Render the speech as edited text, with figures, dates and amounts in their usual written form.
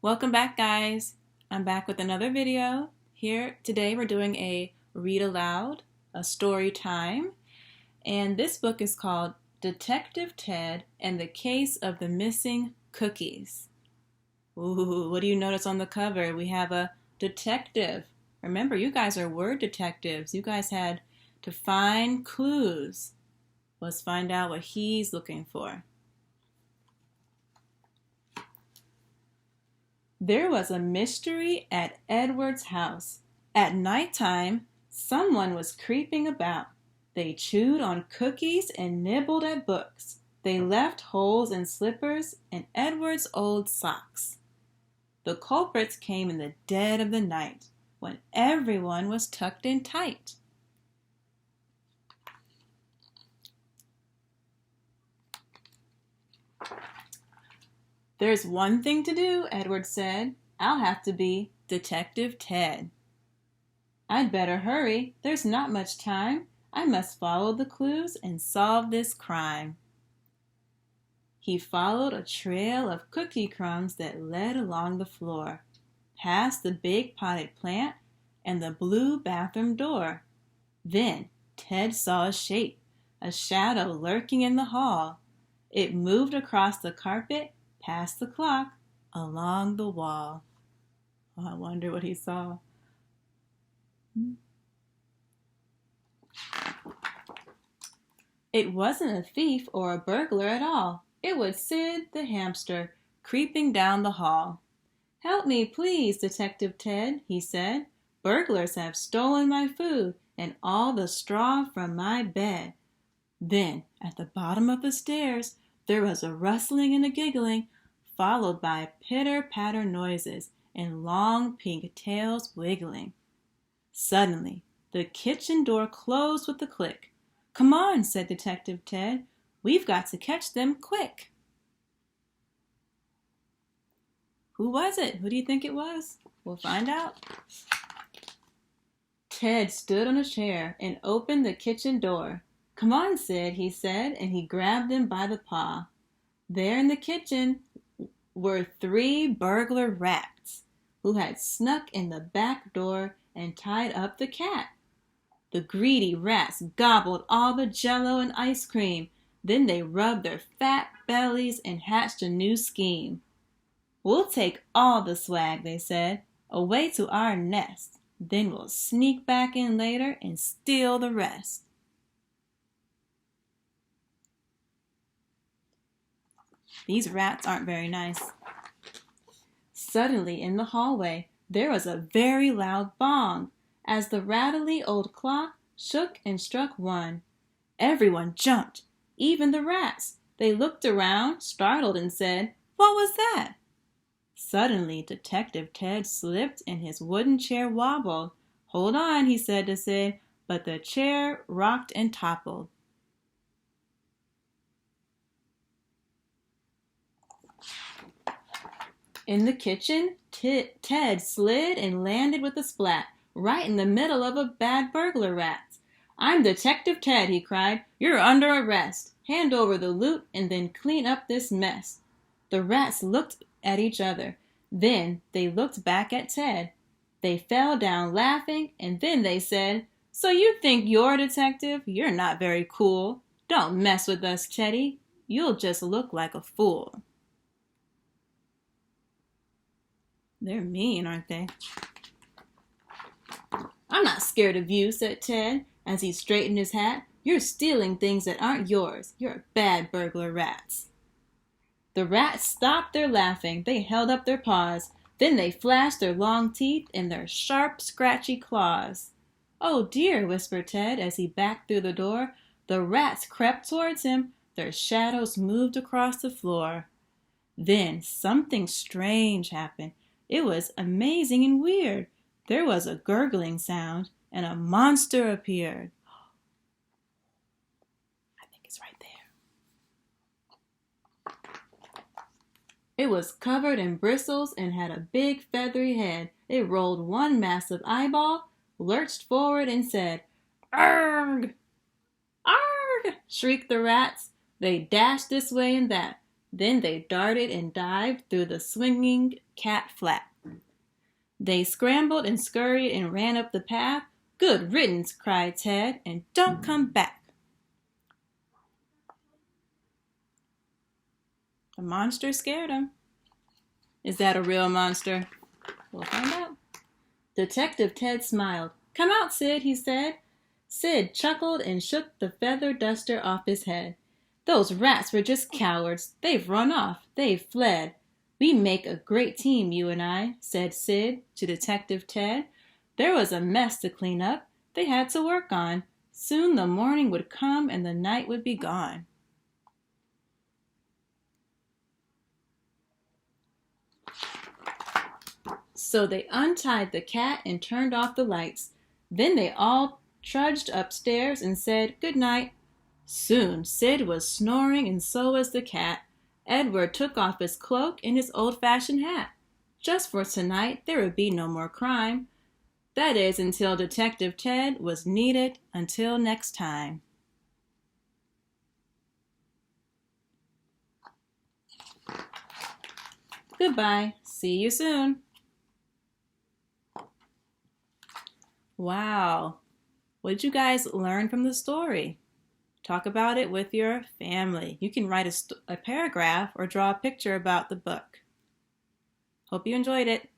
Welcome back, guys. I'm back with another video. Here today we're doing a read aloud, a story time, and this book is called Detective Ted and the Case of the Missing Cookies. Ooh, what do you notice on the cover? We have a detective. Remember, you guys are word detectives. You guys had to find clues. Let's find out what he's looking for. There was a mystery at Edward's house. At nighttime, someone was creeping about. They chewed on cookies and nibbled at books. They left holes in slippers and Edward's old socks. The culprits came in the dead of the night, when everyone was tucked in tight. There's one thing to do, Edward said. I'll have to be Detective Ted. I'd better hurry. There's not much time. I must follow the clues and solve this crime. He followed a trail of cookie crumbs that led along the floor, past the big potted plant and the blue bathroom door. Then Ted saw a shape, a shadow lurking in the hall. It moved across the carpet, past the clock, along the wall. Oh, I wonder what he saw. It wasn't a thief or a burglar at all. It was Sid the hamster, creeping down the hall. Help me, please, Detective Ted, he said. Burglars have stolen my food and all the straw from my bed. Then, at the bottom of the stairs, there was a rustling and a giggling, followed by pitter-patter noises and long pink tails wiggling. Suddenly, the kitchen door closed with a click. Come on, said Detective Ted. We've got to catch them quick. Who was it? Who do you think it was? We'll find out. Ted stood on a chair and opened the kitchen door. Come on, Sid, he said, and he grabbed him by the paw. There in the kitchen were 3 burglar rats who had snuck in the back door and tied up the cat. The greedy rats gobbled all the jello and ice cream. Then they rubbed their fat bellies and hatched a new scheme. We'll take all the swag, they said, away to our nest. Then we'll sneak back in later and steal the rest. These rats aren't very nice. Suddenly in the hallway, there was a very loud bong as the rattly old clock shook and struck 1. Everyone jumped, even the rats. They looked around, startled, and said, What was that? Suddenly, Detective Ted slipped and his wooden chair wobbled. Hold on, he said to Sid, but the chair rocked and toppled. In the kitchen, Ted slid and landed with a splat, right in the middle of a bad burglar rat. I'm Detective Ted, he cried. You're under arrest. Hand over the loot and then clean up this mess. The rats looked at each other. Then they looked back at Ted. They fell down laughing, and then they said, So you think you're a detective? You're not very cool. Don't mess with us, Teddy. You'll just look like a fool. They're mean, aren't they? I'm not scared of you, said Ted, as he straightened his hat. You're stealing things that aren't yours. You're bad burglar rats. The rats stopped their laughing. They held up their paws. Then they flashed their long teeth and their sharp, scratchy claws. Oh dear, whispered Ted as he backed through the door. The rats crept towards him. Their shadows moved across the floor. Then something strange happened. It was amazing and weird. There was a gurgling sound, and a monster appeared. I think it's right there. It was covered in bristles and had a big feathery head. It rolled one massive eyeball, lurched forward, and said, Arrgh! Arrgh! Shrieked the rats. They dashed this way and that. Then they darted and dived through the swinging cat flap. They scrambled and scurried and ran up the path. "Good riddance," cried Ted, "and don't come back." The monster scared him. Is that a real monster? We'll find out. Detective Ted smiled. "Come out, Sid," he said. Sid chuckled and shook the feather duster off his head. "Those rats were just cowards. They've run off. They've fled. We make a great team, you and I," said Sid to Detective Ted. There was a mess to clean up. They had to work on. Soon the morning would come and the night would be gone. So they untied the cat and turned off the lights. Then they all trudged upstairs and said good night. Soon Sid was snoring and so was the cat. Edward took off his cloak and his old-fashioned hat. Just for tonight there would be no more crime. That is, until Detective Ted was needed. Until next time. Goodbye. See you soon. Wow. What did you guys learn from the story? Talk about it with your family. You can write a paragraph or draw a picture about the book. Hope you enjoyed it.